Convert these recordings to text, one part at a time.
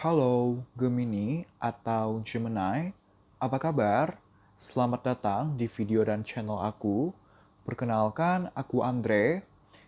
Halo Gemini atau Gemini, apa kabar? Selamat datang di video dan channel aku. Perkenalkan, aku Andre.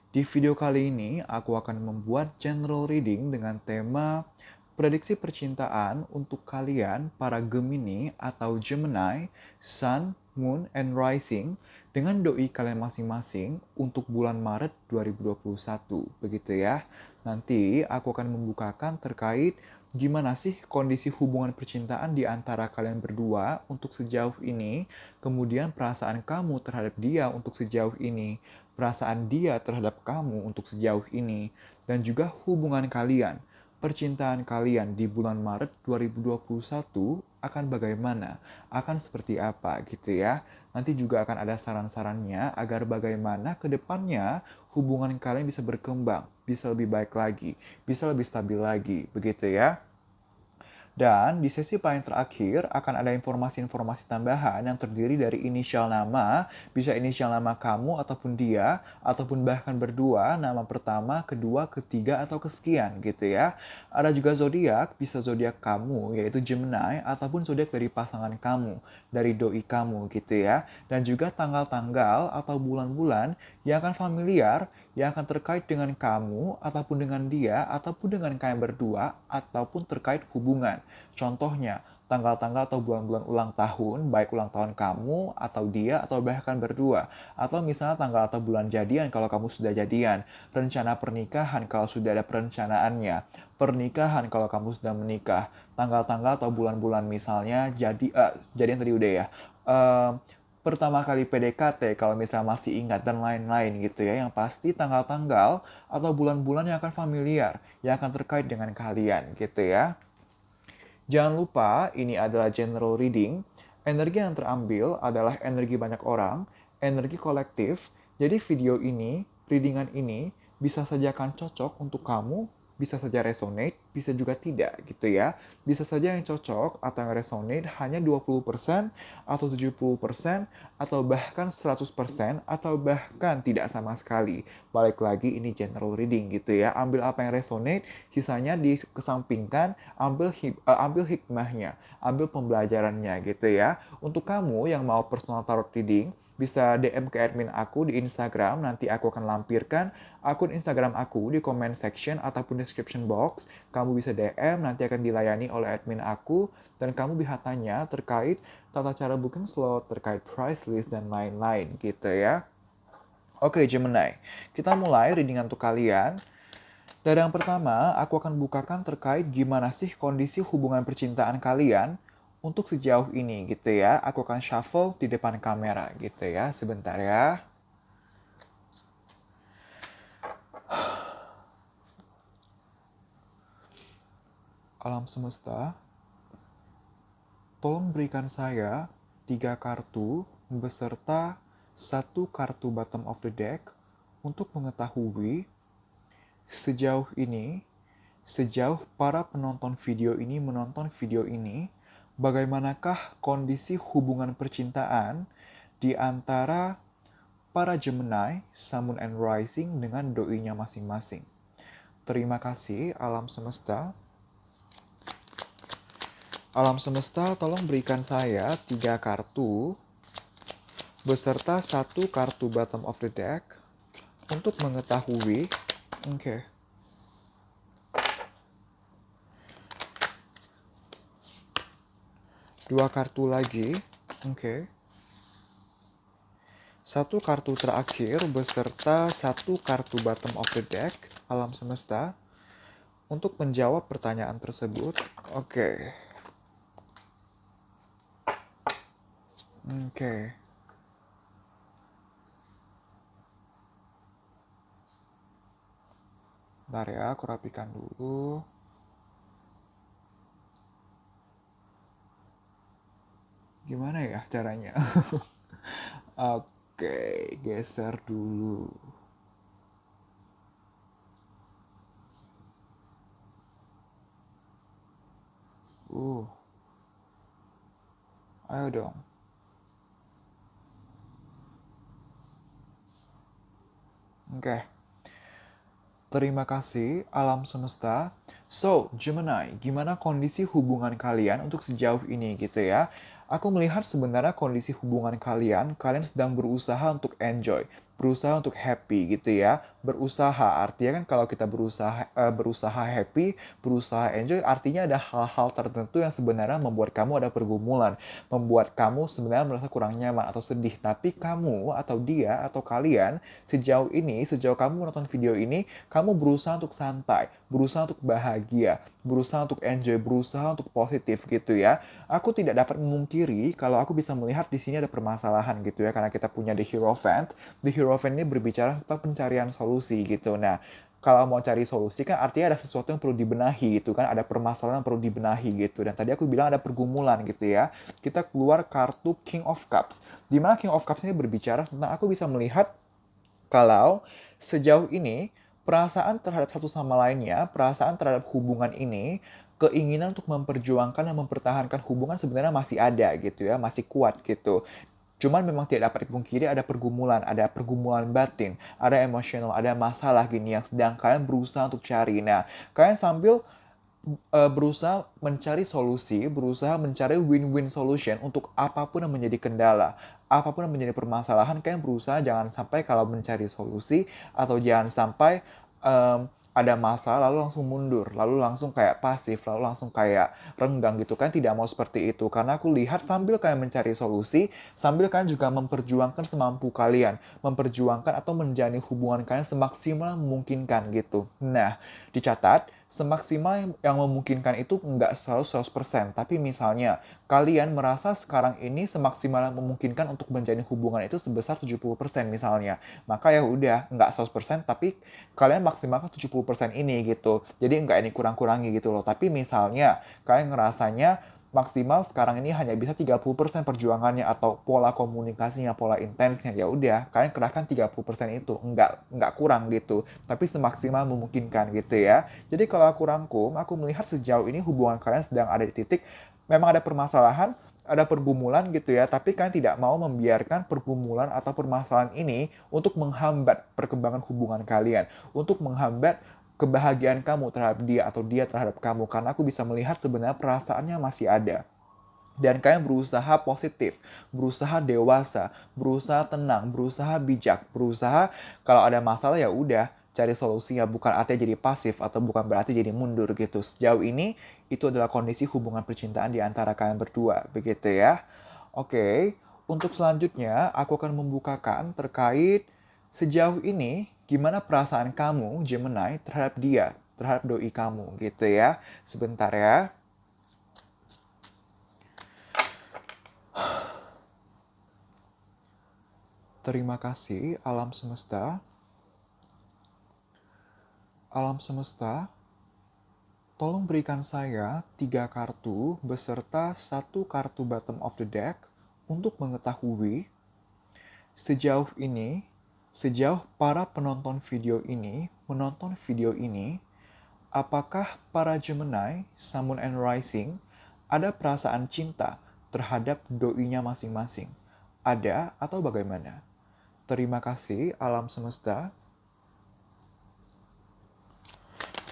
Di video kali ini, aku akan membuat general reading dengan tema prediksi percintaan untuk kalian para Gemini atau Gemini, Sun, Moon, and Rising dengan doi kalian masing-masing untuk bulan Maret 2021. Begitu ya. Nanti aku akan membukakan terkait gimana sih kondisi hubungan percintaan di antara kalian berdua untuk sejauh ini, kemudian perasaan kamu terhadap dia untuk sejauh ini, perasaan dia terhadap kamu untuk sejauh ini, dan juga hubungan kalian, percintaan kalian di bulan Maret 2021 akan bagaimana, akan seperti apa gitu ya. Nanti juga akan ada saran-sarannya agar bagaimana ke depannya hubungan kalian bisa berkembang, bisa lebih baik lagi, bisa lebih stabil lagi, begitu ya. Dan di sesi paling terakhir akan ada informasi-informasi tambahan yang terdiri dari inisial nama, bisa inisial nama kamu ataupun dia, ataupun bahkan berdua, nama pertama, kedua, ketiga, atau kesekian gitu ya. Ada juga zodiak, bisa zodiak kamu yaitu Gemini, ataupun zodiak dari pasangan kamu, dari doi kamu gitu ya. Dan juga tanggal-tanggal atau bulan-bulan yang akan familiar, yang akan terkait dengan kamu, ataupun dengan dia, ataupun dengan kalian berdua, ataupun terkait hubungan. Contohnya, tanggal-tanggal atau bulan-bulan ulang tahun, baik ulang tahun kamu, atau dia, atau bahkan berdua. Atau misalnya tanggal atau bulan jadian kalau kamu sudah jadian. Rencana pernikahan kalau sudah ada perencanaannya. Pernikahan kalau kamu sudah menikah. Tanggal-tanggal atau bulan-bulan misalnya jadian tadi udah ya. Eh, Pertama kali PDKT kalau misalnya masih ingat dan lain-lain gitu ya. Yang pasti tanggal-tanggal atau bulan-bulan yang akan familiar, yang akan terkait dengan kalian gitu ya. Jangan lupa, ini adalah general reading. Energi yang terambil adalah energi banyak orang, energi kolektif. Jadi video ini, readingan ini, bisa saja akan cocok untuk kamu, bisa saja resonate, bisa juga tidak gitu ya. Bisa saja yang cocok atau yang resonate hanya 20% atau 70% atau bahkan 100% atau bahkan tidak sama sekali. Balik lagi ini general reading gitu ya. Ambil apa yang resonate, sisanya dikesampingkan, ambil hikmahnya, ambil pembelajarannya gitu ya. Untuk kamu yang mau personal tarot reading, bisa DM ke admin aku di Instagram, nanti aku akan lampirkan akun Instagram aku di comment section ataupun description box. Kamu bisa DM, nanti akan dilayani oleh admin aku, dan kamu bisa tanya terkait tata cara booking slot, terkait price list, dan lain-lain gitu ya. Oke Gemini, kita mulai readingan untuk kalian. Dari yang pertama, aku akan bukakan terkait gimana sih kondisi hubungan percintaan kalian untuk sejauh ini gitu ya. Aku akan shuffle di depan kamera gitu ya. Sebentar ya. Alam semesta, tolong berikan saya 3 kartu beserta 1 kartu bottom of the deck untuk mengetahui sejauh ini, sejauh para penonton video ini menonton video ini, bagaimanakah kondisi hubungan percintaan di antara para Gemini, Sun, Moon, and Rising dengan doinya masing-masing. Terima kasih, alam semesta. Alam semesta, tolong berikan saya 3 kartu beserta 1 kartu bottom of the deck untuk mengetahui. Oke. 2 kartu lagi. Oke. 1 kartu terakhir beserta 1 kartu bottom of the deck, alam semesta, untuk menjawab pertanyaan tersebut. Oke. Oke. Bentar ya, aku rapikan dulu. Gimana ya caranya? Oke, geser dulu. Uh, Ayo dong. Oke. Terima kasih, alam semesta. So, Gemini, gimana kondisi hubungan kalian untuk sejauh ini gitu ya? Aku melihat sebenarnya kondisi hubungan kalian, kalian sedang berusaha untuk enjoy, berusaha untuk happy gitu ya. Berusaha, artinya kan kalau kita berusaha happy, berusaha enjoy, artinya ada hal-hal tertentu yang sebenarnya membuat kamu ada pergumulan, membuat kamu sebenarnya merasa kurang nyaman atau sedih. Tapi kamu atau dia atau kalian sejauh ini, sejauh kamu menonton video ini, kamu berusaha untuk santai, berusaha untuk bahagia, berusaha untuk enjoy, berusaha untuk positif gitu ya. Aku tidak dapat memungkiri kalau aku bisa melihat di sini ada permasalahan gitu ya, karena kita punya The Hierophant. The Hierophant ini berbicara tentang pencarian solusi gitu. Nah, kalau mau cari solusi kan artinya ada sesuatu yang perlu dibenahi gitu kan, ada permasalahan yang perlu dibenahi gitu. Dan tadi aku bilang ada pergumulan gitu ya. Kita keluar kartu King of Cups. Di mana King of Cups ini berbicara tentang aku bisa melihat kalau sejauh ini perasaan terhadap satu sama lainnya, perasaan terhadap hubungan ini, keinginan untuk memperjuangkan dan mempertahankan hubungan sebenarnya masih ada gitu ya, masih kuat gitu. Cuman memang tidak dapat dipungkiri ada pergumulan batin, ada emosional, ada masalah gini yang sedang kalian berusaha untuk cari. Nah, kalian sambil berusaha mencari solusi, berusaha mencari win-win solution untuk apapun yang menjadi kendala, apapun yang menjadi permasalahan, kalian berusaha jangan sampai kalau mencari solusi atau jangan sampai ada masalah lalu langsung mundur, lalu langsung kayak pasif, lalu langsung kayak renggang gitu kan, tidak mau seperti itu. Karena aku lihat sambil kalian mencari solusi, sambil kalian juga memperjuangkan semampu kalian, memperjuangkan atau menjalani hubungan kalian semaksimal memungkinkan gitu. Nah, dicatat, semaksimal yang memungkinkan itu nggak selalu 100%, tapi misalnya kalian merasa sekarang ini semaksimal yang memungkinkan untuk menjalin hubungan itu sebesar 70% misalnya, maka ya udah nggak 100%, tapi kalian maksimalkan 70% ini gitu. Jadi nggak ini kurang-kurangi gitu loh. Tapi misalnya kalian ngerasanya maksimal sekarang ini hanya bisa 30% perjuangannya atau pola komunikasinya, pola intensnya, ya udah kalian kerahkan 30% itu, nggak kurang gitu, tapi semaksimal memungkinkan gitu ya. Jadi kalau aku rangkum, aku melihat sejauh ini hubungan kalian sedang ada di titik memang ada permasalahan, ada pergumulan gitu ya, tapi kalian tidak mau membiarkan pergumulan atau permasalahan ini untuk menghambat perkembangan hubungan kalian, untuk menghambat kebahagiaan kamu terhadap dia atau dia terhadap kamu, karena aku bisa melihat sebenarnya perasaannya masih ada. Dan kalian berusaha positif, berusaha dewasa, berusaha tenang, berusaha bijak, berusaha kalau ada masalah ya udah cari solusinya, bukan artinya jadi pasif atau bukan berarti jadi mundur gitu. Sejauh ini itu adalah kondisi hubungan percintaan di antara kalian berdua, begitu ya. Oke, untuk selanjutnya aku akan membukakan terkait sejauh ini gimana perasaan kamu Gemini terhadap dia, terhadap doi kamu gitu ya. Sebentar ya. Terima kasih, alam semesta. Alam semesta, tolong berikan saya 3 kartu beserta 1 kartu bottom of the deck untuk mengetahui sejauh ini, sejauh para penonton video ini menonton video ini, apakah para Gemini, Sun and Rising ada perasaan cinta terhadap doinya masing-masing? Ada atau bagaimana? Terima kasih, alam semesta.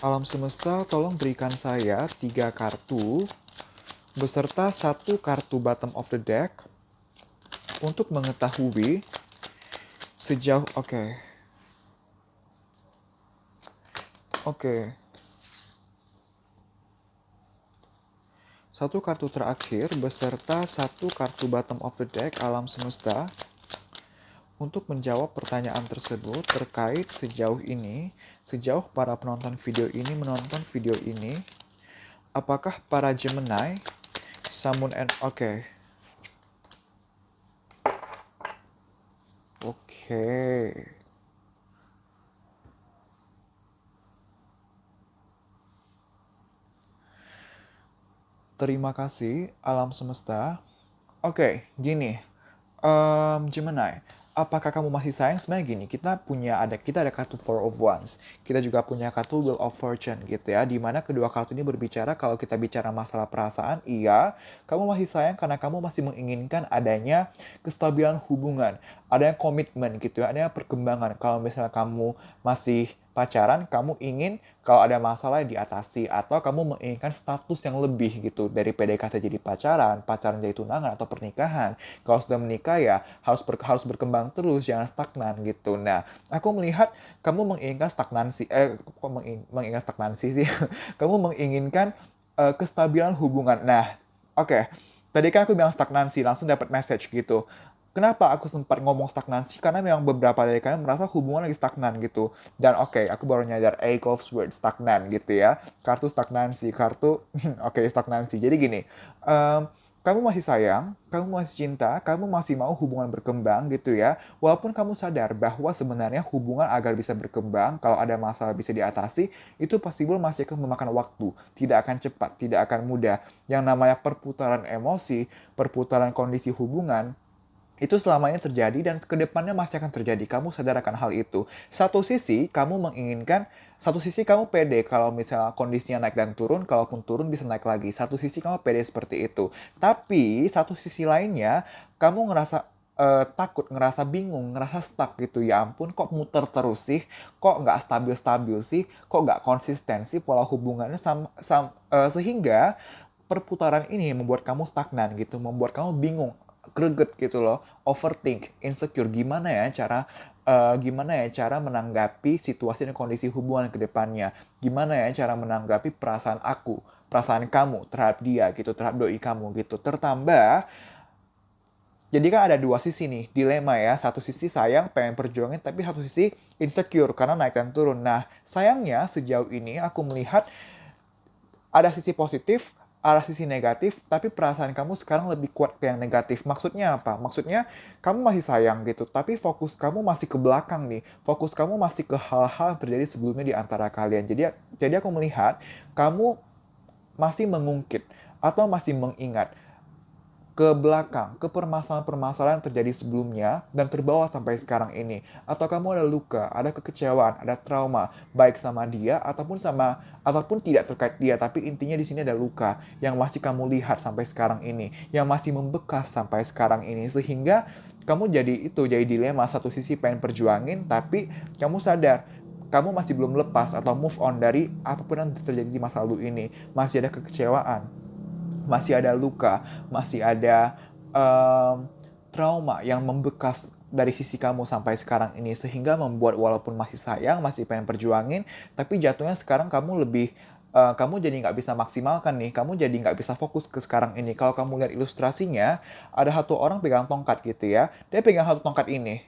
Alam semesta, tolong berikan saya 3 kartu beserta 1 kartu bottom of the deck untuk mengetahui sejauh Oke. 1 kartu terakhir beserta 1 kartu bottom of the deck alam semesta untuk menjawab pertanyaan tersebut terkait sejauh ini, sejauh para penonton video ini menonton video ini, apakah para Gemini, Sun and Oke. Terima kasih, alam semesta. Oke, gini. Gemini, apakah kamu masih sayang? Sebenarnya gini, kita ada kartu Four of Wands, kita juga punya kartu Wheel of Fortune gitu ya, dimana kedua kartu ini berbicara kalau kita bicara masalah perasaan, iya, kamu masih sayang karena kamu masih menginginkan adanya kestabilan hubungan, adanya komitmen gitu ya, adanya perkembangan. Kalau misalnya kamu masih Pacaran, kamu ingin kalau ada masalah diatasi, atau kamu menginginkan status yang lebih gitu dari PDKT jadi pacaran, pacaran jadi tunangan atau pernikahan. Kalau sudah menikah ya harus berkembang terus, jangan stagnan gitu. Nah, aku melihat kamu menginginkan stagnansi, kok menginginkan stagnansi sih? Kamu menginginkan kestabilan hubungan. Nah, oke. Tadi kan aku bilang stagnansi, langsung dapat message gitu. Kenapa aku sempat ngomong stagnansi? Karena memang beberapa dari kalian merasa hubungan lagi stagnan gitu. Dan oke, aku baru nyadar Eichhoff's word stagnan gitu ya. Kartu stagnansi, kartu oke, stagnansi. Jadi gini, em, kamu masih sayang, kamu masih cinta, kamu masih mau hubungan berkembang gitu ya. Walaupun kamu sadar bahwa sebenarnya hubungan agar bisa berkembang, kalau ada masalah bisa diatasi, itu pasti masih akan memakan waktu. Tidak akan cepat, tidak akan mudah. Yang namanya perputaran emosi, perputaran kondisi hubungan, itu selamanya terjadi dan kedepannya masih akan terjadi. Kamu sadar akan hal itu. Satu sisi kamu pede kalau misalnya kondisinya naik dan turun, kalaupun turun bisa naik lagi. Satu sisi kamu pede seperti itu. Tapi satu sisi lainnya, kamu ngerasa takut, ngerasa bingung, ngerasa stuck gitu. Ya ampun, kok muter terus sih? Kok nggak stabil-stabil sih? Kok nggak konsisten sih pola hubungannya sehingga perputaran ini membuat kamu stagnan gitu, membuat kamu bingung, greget gitu loh, overthink, insecure. Gimana ya cara menanggapi situasi dan kondisi hubungan ke depannya? Gimana ya cara menanggapi perasaan aku, perasaan kamu terhadap dia gitu, terhadap doi kamu gitu. Tertambah, jadi kan ada dua sisi nih, dilema ya. Satu sisi sayang, pengen perjuangin, tapi satu sisi insecure karena naik dan turun. Nah, sayangnya sejauh ini aku melihat ada sisi positif, ada sisi negatif, tapi perasaan kamu sekarang lebih kuat ke yang negatif. Maksudnya apa? Maksudnya kamu masih sayang gitu, tapi fokus kamu masih ke belakang nih. Fokus kamu masih ke hal-hal yang terjadi sebelumnya di antara kalian. Jadi aku melihat kamu masih mengungkit atau masih mengingat ke belakang, ke permasalahan-permasalahan yang terjadi sebelumnya dan terbawa sampai sekarang ini. Atau kamu ada luka, ada kekecewaan, ada trauma, baik sama dia ataupun tidak terkait dia, tapi intinya di sini ada luka yang masih kamu lihat sampai sekarang ini, yang masih membekas sampai sekarang ini, sehingga kamu jadi dilema. Satu sisi pengen perjuangin, tapi kamu sadar kamu masih belum lepas atau move on dari apapun yang terjadi di masa lalu ini. Masih ada kekecewaan, masih ada luka, masih ada um, trauma yang membekas dari sisi kamu sampai sekarang ini, sehingga membuat walaupun masih sayang, masih pengen perjuangin, tapi jatuhnya sekarang kamu jadi nggak bisa maksimalkan nih, kamu jadi nggak bisa fokus ke sekarang ini. Kalau kamu lihat ilustrasinya, ada satu orang pegang tongkat gitu ya, dia pegang satu tongkat ini,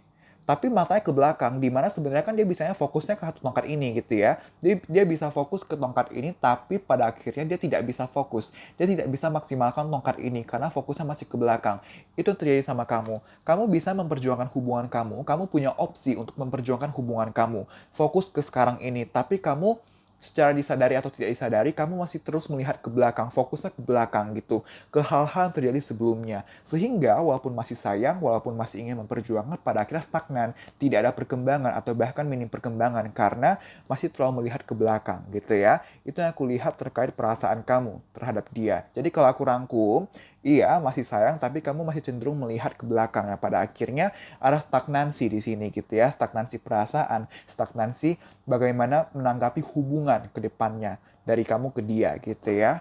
tapi matanya ke belakang, di mana sebenarnya kan dia bisanya fokusnya ke satu tongkat ini gitu ya. Dia bisa fokus ke tongkat ini, tapi pada akhirnya dia tidak bisa fokus. Dia tidak bisa maksimalkan tongkat ini karena fokusnya masih ke belakang. Itu terjadi sama kamu. Kamu bisa memperjuangkan hubungan kamu punya opsi untuk memperjuangkan hubungan kamu. Fokus ke sekarang ini, tapi kamu secara disadari atau tidak disadari, kamu masih terus melihat ke belakang, fokusnya ke belakang gitu, ke hal-hal yang terjadi sebelumnya. Sehingga walaupun masih sayang, walaupun masih ingin memperjuangkan, pada akhirnya stagnan, tidak ada perkembangan atau bahkan minim perkembangan karena masih terlalu melihat ke belakang gitu ya. Itu yang aku lihat terkait perasaan kamu terhadap dia. Jadi kalau aku rangkum, iya masih sayang tapi kamu masih cenderung melihat ke belakang ya. Pada akhirnya ada stagnansi di sini gitu ya, stagnansi perasaan, stagnansi bagaimana menanggapi hubungan ke depannya dari kamu ke dia gitu ya.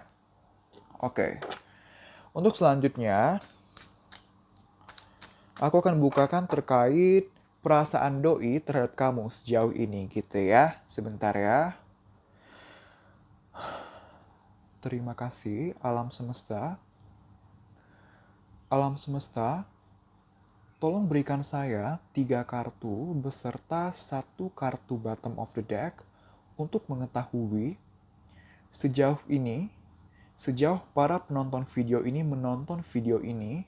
Oke. Untuk selanjutnya, aku akan bukakan terkait perasaan doi terhadap kamu sejauh ini gitu ya. Sebentar ya. Terima kasih alam semesta. Alam semesta, tolong berikan saya 3 kartu beserta 1 kartu bottom of the deck untuk mengetahui sejauh ini, sejauh para penonton video ini menonton video ini,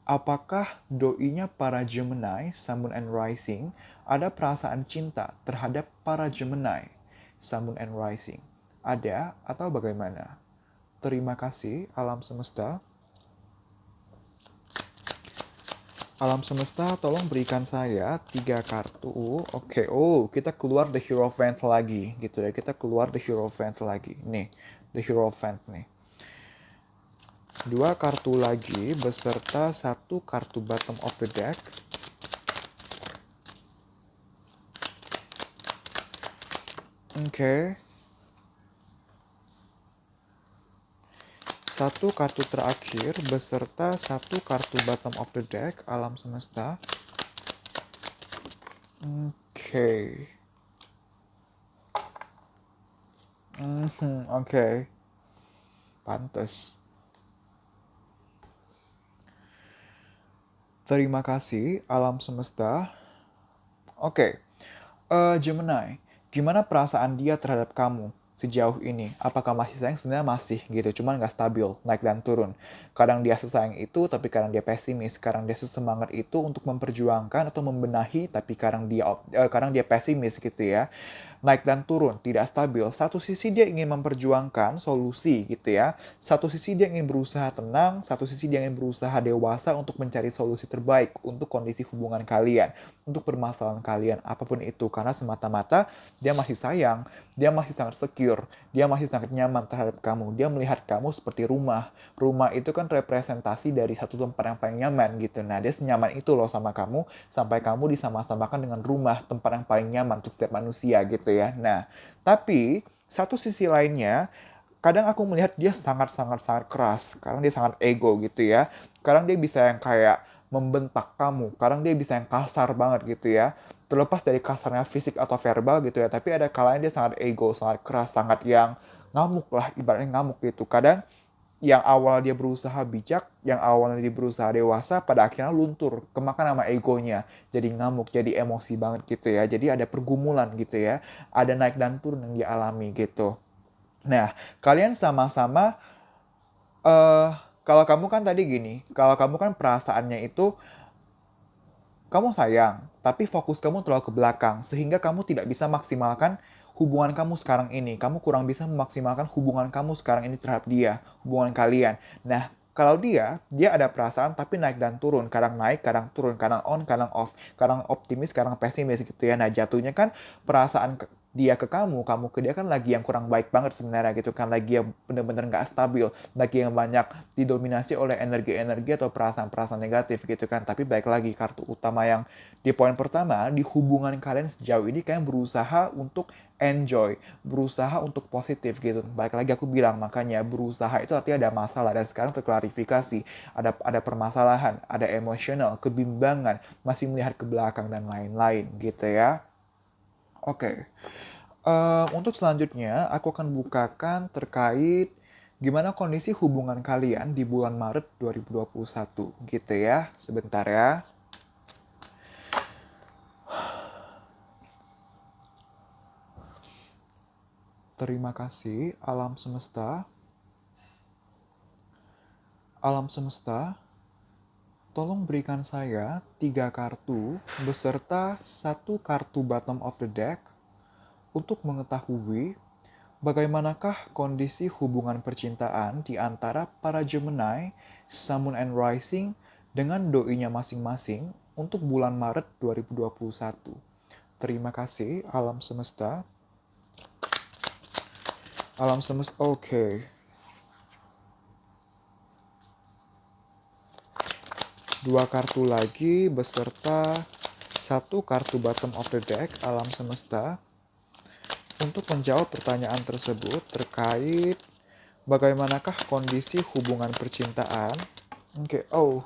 apakah doinya para Gemini, Sun, Moon, and Rising ada perasaan cinta terhadap para Gemini, Sun, Moon, and Rising? Ada atau bagaimana? Terima kasih alam semesta. Alam semesta, tolong berikan saya 3 kartu. Oke, kita keluar The Hierophant lagi, gitu ya. Kita keluar The Hierophant lagi. Nih, The Hierophant nih. 2 kartu lagi beserta 1 kartu bottom of the deck. Oke. Satu kartu terakhir beserta satu kartu bottom of the deck, alam semesta. Oke. Oke. Pantes. Terima kasih, alam semesta. Oke. Gemini, gimana perasaan dia terhadap kamu sejauh ini? Apakah masih sayang? Sebenarnya masih gitu, cuman nggak stabil, naik dan turun. Kadang dia sesayang itu, tapi kadang dia pesimis. Kadang dia sesemangat itu untuk memperjuangkan atau membenahi, tapi kadang dia pesimis gitu ya. Naik dan turun, tidak stabil. Satu sisi dia ingin memperjuangkan solusi gitu ya. Satu sisi dia ingin berusaha tenang, satu sisi dia ingin berusaha dewasa untuk mencari solusi terbaik untuk kondisi hubungan kalian, untuk permasalahan kalian, apapun itu. Karena semata-mata dia masih sayang, dia masih sangat secure, dia masih sangat nyaman terhadap kamu. Dia melihat kamu seperti rumah. Rumah itu kan representasi dari satu tempat yang paling nyaman gitu. Nah, dia senyaman itu loh sama kamu, sampai kamu disama-samakan dengan rumah, tempat yang paling nyaman untuk setiap manusia gitu ya. Nah, tapi satu sisi lainnya, kadang aku melihat dia sangat-sangat sangat keras. Kadang dia sangat ego gitu ya. Kadang dia bisa yang kayak membentak kamu. Kadang dia bisa yang kasar banget gitu ya. Terlepas dari kasarnya fisik atau verbal gitu ya. Tapi ada kalanya dia sangat ego, sangat keras, sangat yang ngamuk lah. Ibaratnya ngamuk gitu. Kadang yang awal dia berusaha bijak, yang awalnya dia berusaha dewasa, pada akhirnya luntur, kemakan sama egonya. Jadi ngamuk, jadi emosi banget gitu ya. Jadi ada pergumulan gitu ya. Ada naik dan turun yang dialami gitu. Nah, kalian sama-sama, eh kalau kamu kan tadi gini, kalau kamu kan perasaannya itu kamu sayang, tapi fokus kamu terlalu ke belakang, sehingga kamu tidak bisa maksimalkan hubungan kamu sekarang ini. Kamu kurang bisa memaksimalkan hubungan kamu sekarang ini terhadap dia, hubungan kalian. Nah, kalau dia ada perasaan tapi naik dan turun. Kadang naik, kadang turun, kadang on, kadang off. Kadang optimis, kadang pesimis gitu ya. Nah, jatuhnya kan dia ke kamu ke dia kan lagi yang kurang baik banget sebenarnya gitu kan. Lagi yang bener-bener nggak stabil, lagi yang banyak didominasi oleh energi-energi atau perasaan-perasaan negatif gitu kan. Tapi baik lagi, kartu utama yang di poin pertama, di hubungan kalian sejauh ini kalian berusaha untuk enjoy, berusaha untuk positif gitu. Baik lagi aku bilang, makanya berusaha itu artinya ada masalah, dan sekarang terklarifikasi, ada permasalahan, ada emosional, kebimbangan, masih melihat ke belakang dan lain-lain gitu ya. Oke. Untuk selanjutnya, aku akan bukakan terkait gimana kondisi hubungan kalian di bulan Maret 2021 gitu ya. Sebentar ya. Terima kasih, alam semesta. Alam semesta, tolong berikan saya 3 kartu beserta satu kartu bottom of the deck untuk mengetahui bagaimanakah kondisi hubungan percintaan di antara para Gemini, Sun, Moon, and Rising dengan doinya masing-masing untuk bulan Maret 2021. Terima kasih, alam semesta. Alam semesta, oke. Dua kartu lagi beserta satu kartu bottom of the deck, alam semesta, untuk menjawab pertanyaan tersebut terkait bagaimanakah kondisi hubungan percintaan. Oke, oh.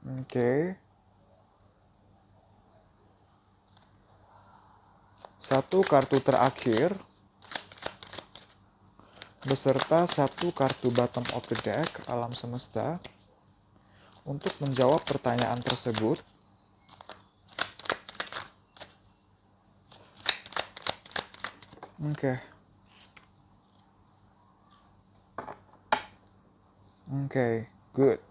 Oke. Satu kartu terakhir beserta satu kartu bottom of the deck, alam semesta, untuk menjawab pertanyaan tersebut. Oke. Oke, good.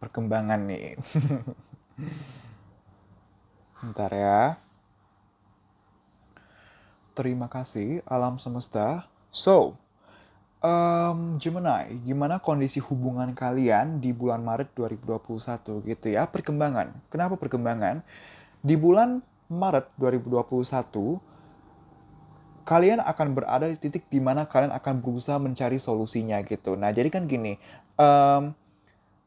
Perkembangan nih. Bentar ya. Terima kasih, alam semesta. So, Gemini, gimana kondisi hubungan kalian di bulan Maret 2021 gitu ya? Perkembangan. Kenapa perkembangan? Di bulan Maret 2021, kalian akan berada di titik di mana kalian akan berusaha mencari solusinya gitu. Nah, jadi kan gini,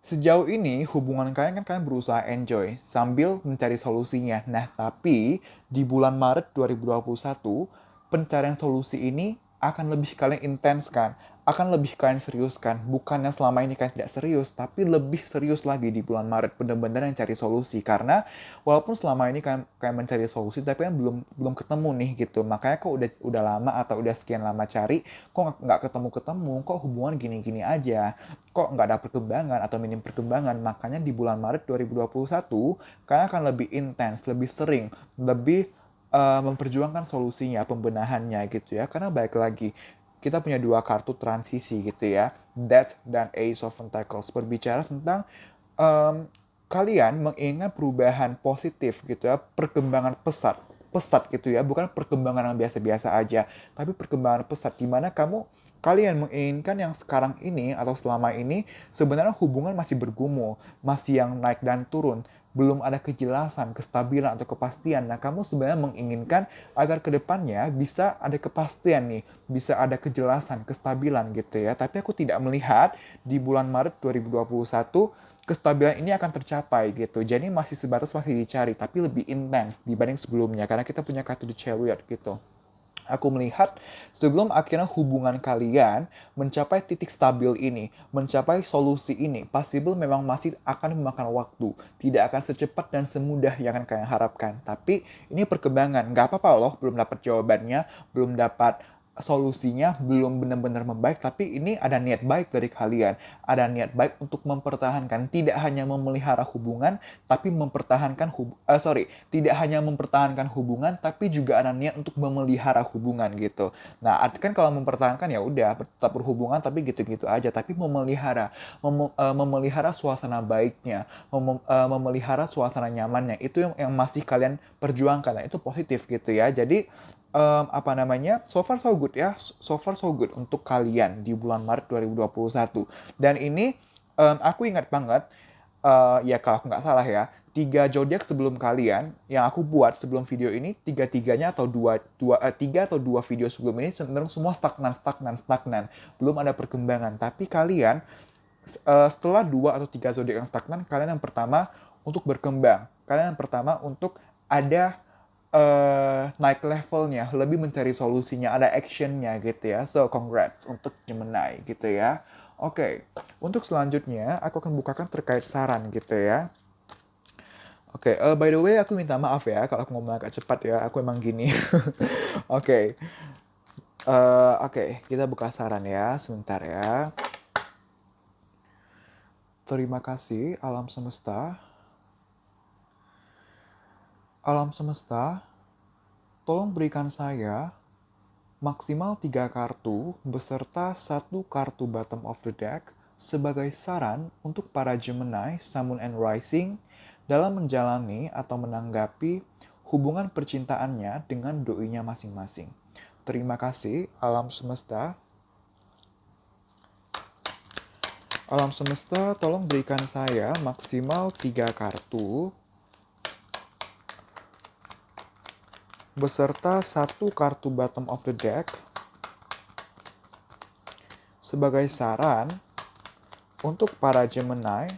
Sejauh ini hubungan kalian kan kalian berusaha enjoy sambil mencari solusinya. Nah, tapi di bulan Maret 2021 pencarian solusi ini akan lebih kalian intenskan, akan lebih kalian seriuskan. Bukannya selama ini kalian tidak serius, tapi lebih serius lagi di bulan Maret benar-benar yang cari solusi. Karena walaupun selama ini kalian mencari solusi, tapi kan belum belum ketemu nih gitu. Makanya kok udah lama atau udah sekian lama cari, kok nggak ketemu-ketemu, kok hubungan gini-gini aja, kok nggak ada perkembangan atau minim perkembangan. Makanya di bulan Maret 2021 kalian akan lebih intens, lebih sering, lebih memperjuangkan solusinya, pembenahannya gitu ya. Karena baik lagi, kita punya dua kartu transisi gitu ya, Death dan Ace of Pentacles, berbicara tentang em, kalian mengingat perubahan positif gitu ya, perkembangan pesat, pesat gitu ya, bukan perkembangan yang biasa-biasa aja, tapi perkembangan pesat di mana kalian menginginkan yang sekarang ini atau selama ini sebenarnya hubungan masih bergumul, masih yang naik dan turun, belum ada kejelasan, kestabilan atau kepastian. Nah, kamu sebenarnya menginginkan agar kedepannya bisa ada kepastian nih, bisa ada kejelasan, kestabilan gitu ya. Tapi aku tidak melihat di bulan Maret 2021 kestabilan ini akan tercapai gitu. Jadi masih sebatas masih dicari, tapi lebih intens dibanding sebelumnya karena kita punya kartu The Chariot gitu. Aku melihat sebelum akhirnya hubungan kalian mencapai titik stabil ini, mencapai solusi ini, possible memang masih akan memakan waktu. Tidak akan secepat dan semudah yang akan kalian harapkan. Tapi ini perkembangan. Nggak apa-apa loh, belum dapat jawabannya, belum dapat solusinya, belum benar-benar membaik, tapi ini ada niat baik dari kalian. Ada niat baik untuk mempertahankan, tidak hanya memelihara hubungan, tapi mempertahankan tidak hanya mempertahankan hubungan, tapi juga ada niat untuk memelihara hubungan gitu. Nah, arti kan kalau mempertahankan ya udah tetap berhubungan tapi gitu-gitu aja, tapi memelihara suasana baiknya, memelihara suasana nyamannya, itu yang masih kalian perjuangkan. Nah, itu positif gitu ya. Jadi apa namanya, so far so good ya, so far so good untuk kalian di bulan Maret 2021. Dan ini aku ingat banget, ya kalau aku nggak salah ya, tiga zodiak sebelum kalian yang aku buat sebelum video ini, tiga-tiganya atau tiga atau dua video sebelum ini cenderung semua stagnan, belum ada perkembangan. Tapi kalian setelah dua atau tiga zodiak yang stagnan, kalian yang pertama untuk berkembang, kalian yang pertama untuk ada naik levelnya, lebih mencari solusinya, ada actionnya gitu ya. So, congrats untuk Gemini gitu ya. Oke, untuk selanjutnya aku akan bukakan terkait saran gitu ya. Oke, by the way aku minta maaf ya kalau aku ngomong agak cepat ya, aku emang gini. Oke, oke, kita buka saran ya, sebentar ya. Terima kasih alam semesta. Alam semesta, tolong berikan saya maksimal 3 kartu beserta satu kartu bottom of the deck sebagai saran untuk para Gemini, Sun, and Rising dalam menjalani atau menanggapi hubungan percintaannya dengan doinya masing-masing. Terima kasih, alam semesta. Alam semesta, tolong berikan saya maksimal 3 kartu beserta satu kartu bottom of the deck sebagai saran untuk para Gemini,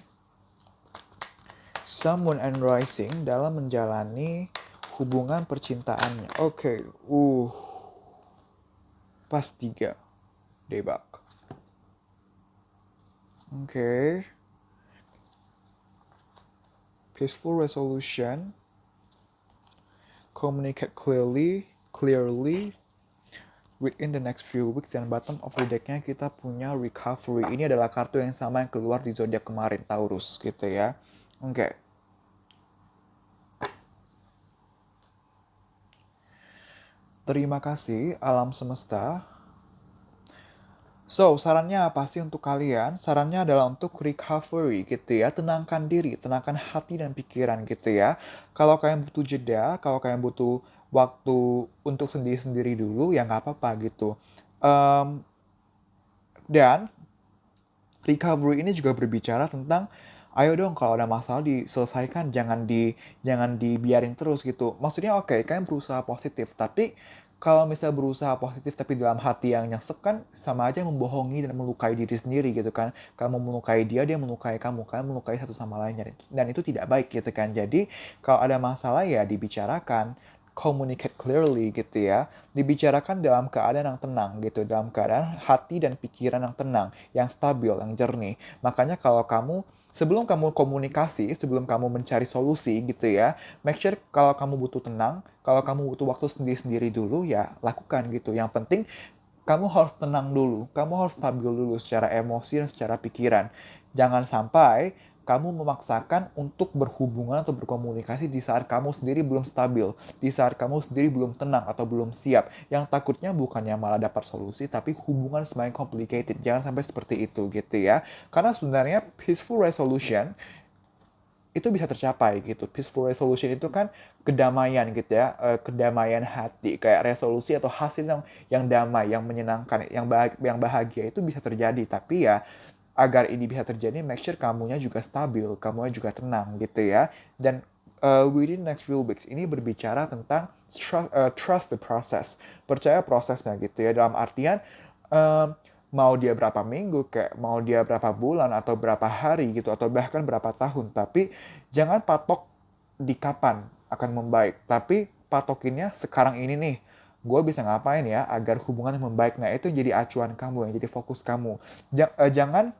Sun, Moon, and Rising dalam menjalani hubungan percintaannya. Oke, pas 3 debak. Oke. Peaceful resolution, communicate clearly within the next few weeks, dan bottom of the deck-nya kita punya recovery. Ini adalah kartu yang sama yang keluar di zodiak kemarin, Taurus gitu ya. Oke. Terima kasih alam semesta. So, sarannya apa sih untuk kalian? Sarannya adalah untuk recovery gitu ya. Tenangkan diri, tenangkan hati dan pikiran gitu ya. Kalau kalian butuh jeda, kalau kalian butuh waktu untuk sendiri-sendiri dulu, ya nggak apa-apa gitu. Dan recovery ini juga berbicara tentang ayo dong kalau ada masalah diselesaikan, jangan dibiarin terus gitu. Maksudnya oke, kalian berusaha positif, tapi Kalau misalnya berusaha positif tapi dalam hati yang nyesek kan sama aja membohongi dan melukai diri sendiri gitu kan. Kamu melukai dia, dia melukai kamu, kalian melukai satu sama lainnya. Dan itu tidak baik gitu kan. Jadi kalau ada masalah ya dibicarakan, communicate clearly gitu ya. Dibicarakan dalam keadaan yang tenang gitu, dalam keadaan hati dan pikiran yang tenang, yang stabil, yang jernih. Makanya kalau kamu sebelum kamu komunikasi, sebelum kamu mencari solusi gitu ya, make sure kalau kamu butuh tenang, kalau kamu butuh waktu sendiri-sendiri dulu ya lakukan gitu. Yang penting kamu harus tenang dulu, kamu harus stabil dulu secara emosi dan secara pikiran. Jangan sampai kamu memaksakan untuk berhubungan atau berkomunikasi di saat kamu sendiri belum stabil, di saat kamu sendiri belum tenang atau belum siap. Yang takutnya bukannya malah dapat solusi, tapi hubungan semakin complicated. Jangan sampai seperti itu gitu ya. Karena sebenarnya peaceful resolution itu bisa tercapai gitu. Peaceful resolution itu kan kedamaian gitu ya, kedamaian hati, kayak resolusi atau hasil yang damai, yang menyenangkan, yang bahagia itu bisa terjadi. Tapi ya agar ini bisa terjadi, make sure kamunya juga stabil, kamunya juga tenang gitu ya. Dan within next few weeks ini berbicara tentang trust the process, percaya prosesnya gitu ya. Dalam artian um, mau dia berapa minggu, kayak mau dia berapa bulan atau berapa hari gitu, atau bahkan berapa tahun. Tapi jangan patok di kapan akan membaik, tapi patokinnya sekarang ini nih. Gue bisa ngapain ya agar hubungan membaik? Nah itu jadi acuan kamu, yang jadi fokus kamu. Jangan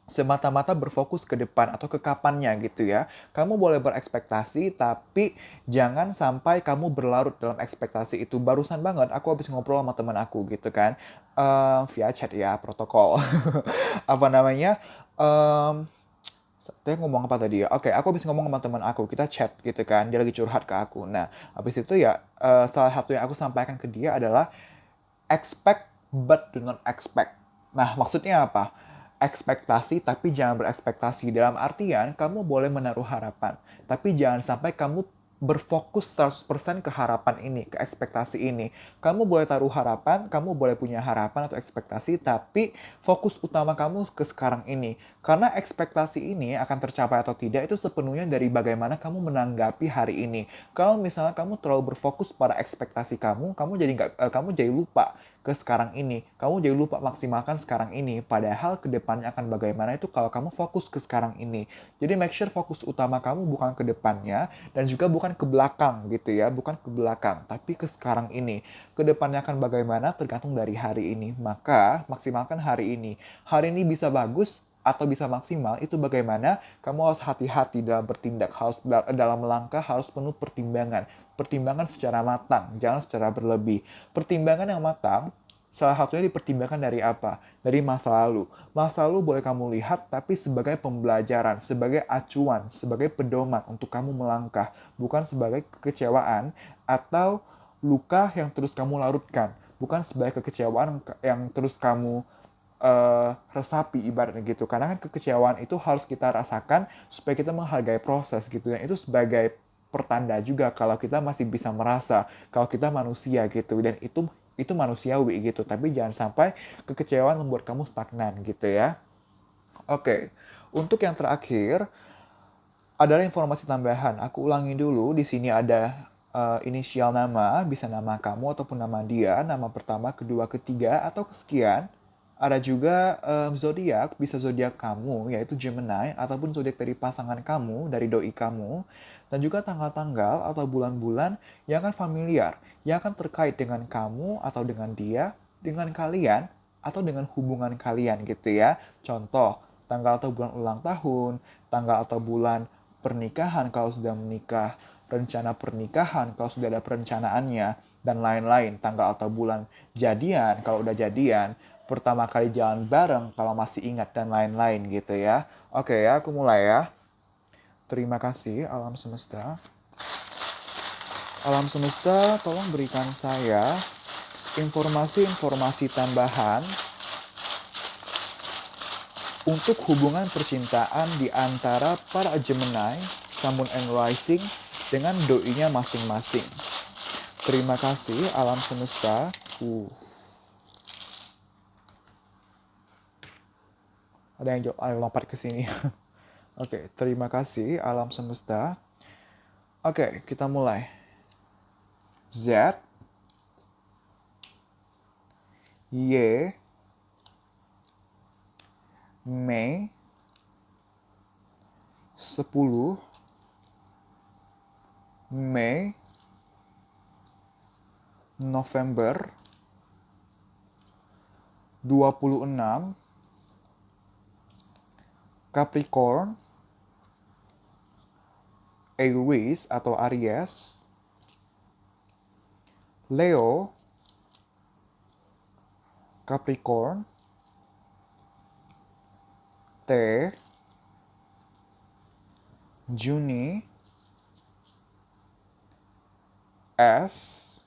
semata-mata berfokus ke depan atau ke kapannya gitu ya. Kamu boleh berekspektasi, tapi jangan sampai kamu berlarut dalam ekspektasi itu. Barusan banget aku habis ngobrol sama teman aku gitu kan, via chat ya, protokol. Apa namanya? Um, saya ngomong apa tadi ya? Oke, aku habis ngomong sama teman aku, kita chat gitu kan, dia lagi curhat ke aku. Nah, habis itu ya salah satu yang aku sampaikan ke dia adalah expect but do not expect. Nah, maksudnya apa? Ekspektasi tapi jangan berekspektasi. Dalam artian, kamu boleh menaruh harapan. Tapi jangan sampai kamu berfokus 100% ke harapan ini, ke ekspektasi ini. Kamu boleh taruh harapan, kamu boleh punya harapan atau ekspektasi, tapi fokus utama kamu ke sekarang ini. Karena ekspektasi ini akan tercapai atau tidak itu sepenuhnya dari bagaimana kamu menanggapi hari ini. Kalau misalnya kamu terlalu berfokus pada ekspektasi kamu jadi lupa ke sekarang ini. Kamu jadi lupa maksimalkan sekarang ini. Padahal kedepannya akan bagaimana itu kalau kamu fokus ke sekarang ini. Jadi make sure fokus utama kamu bukan ke depannya dan juga bukan ke belakang gitu ya. Bukan ke belakang, tapi ke sekarang ini. Kedepannya akan bagaimana tergantung dari hari ini. Maka maksimalkan hari ini. Hari ini bisa bagus atau bisa maksimal itu bagaimana kamu harus hati-hati dalam bertindak, harus dalam melangkah harus penuh pertimbangan secara matang, jangan secara berlebih. Pertimbangan yang matang salah satunya dipertimbangkan dari apa? Dari masa lalu. Masa lalu boleh kamu lihat tapi sebagai pembelajaran, sebagai acuan, sebagai pedoman untuk kamu melangkah, bukan sebagai kekecewaan atau luka yang terus kamu larutkan, bukan sebagai kekecewaan yang terus kamu resapi ibaratnya gitu. Karena kan kekecewaan itu harus kita rasakan supaya kita menghargai proses gitu. Dan itu sebagai pertanda juga kalau kita masih bisa merasa, kalau kita manusia gitu. Dan itu manusiawi gitu. Tapi jangan sampai kekecewaan membuat kamu stagnan gitu ya. Oke, untuk yang terakhir adalah informasi tambahan. Aku ulangi dulu, di sini ada inisial nama, bisa nama kamu ataupun nama dia, nama pertama, kedua, ketiga, atau kesekian. Ada juga zodiak, bisa zodiak kamu, yaitu Gemini, ataupun zodiak dari pasangan kamu, dari doi kamu, dan juga tanggal-tanggal atau bulan-bulan yang akan familiar, yang akan terkait dengan kamu atau dengan dia, dengan kalian, atau dengan hubungan kalian gitu ya. Contoh, tanggal atau bulan ulang tahun, tanggal atau bulan pernikahan kalau sudah menikah, rencana pernikahan kalau sudah ada perencanaannya, dan lain-lain. Tanggal atau bulan jadian kalau udah jadian, pertama kali jalan bareng kalau masih ingat, dan lain-lain gitu ya. Oke ya, aku mulai ya. Terima kasih alam semesta. Alam semesta, tolong berikan saya informasi-informasi tambahan untuk hubungan percintaan di antara para Gemini, Sun, Moon, and Rising dengan doinya masing-masing. Terima kasih alam semesta. Ada yang lompat ke sini. Oke, terima kasih alam semesta. Oke, kita mulai. Z, Y, Mei, 10 Mei, November, 26 Capricorn, Aries atau Aries, Leo, Capricorn, T, Juni, S,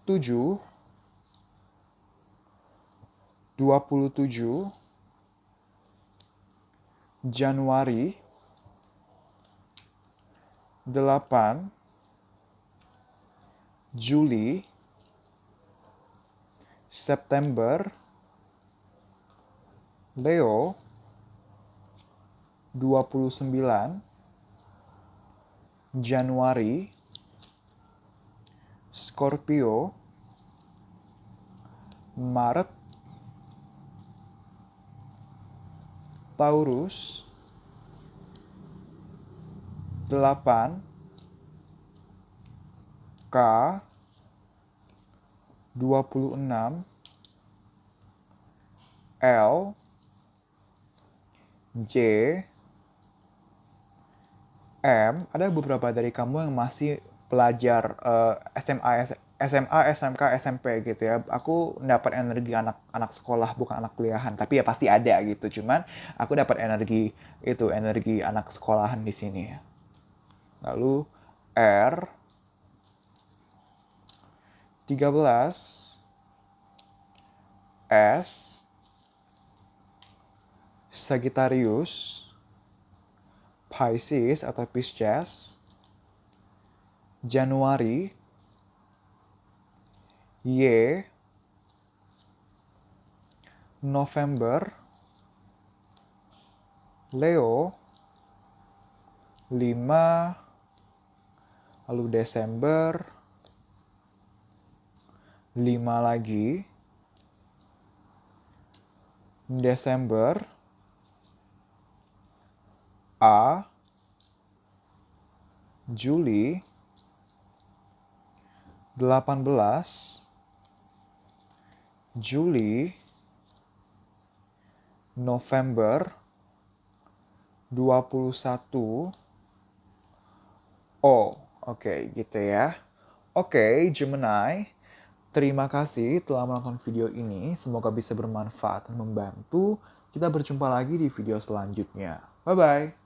7, 27, Januari, 8, Juli, September, Leo, 29, Januari, Scorpio, Maret, Taurus, 8, K, 26, L, J, M. Ada beberapa dari kamu yang masih pelajar SMA, SMK, SMP gitu ya. Aku dapat energi anak sekolah bukan anak kuliahan, tapi ya pasti ada gitu. Cuman aku dapat energi anak sekolahan di sini ya. Lalu R, 13, S, Sagittarius, Pisces atau Pisces, Januari, Y, November, Leo, 5, lalu Desember, 5 lagi, Desember, A, Juli, 18, Juli, November, 21, O. Oke, gitu ya. Oke, Gemini. Terima kasih telah menonton video ini. Semoga bisa bermanfaat dan membantu. Kita berjumpa lagi di video selanjutnya. Bye-bye.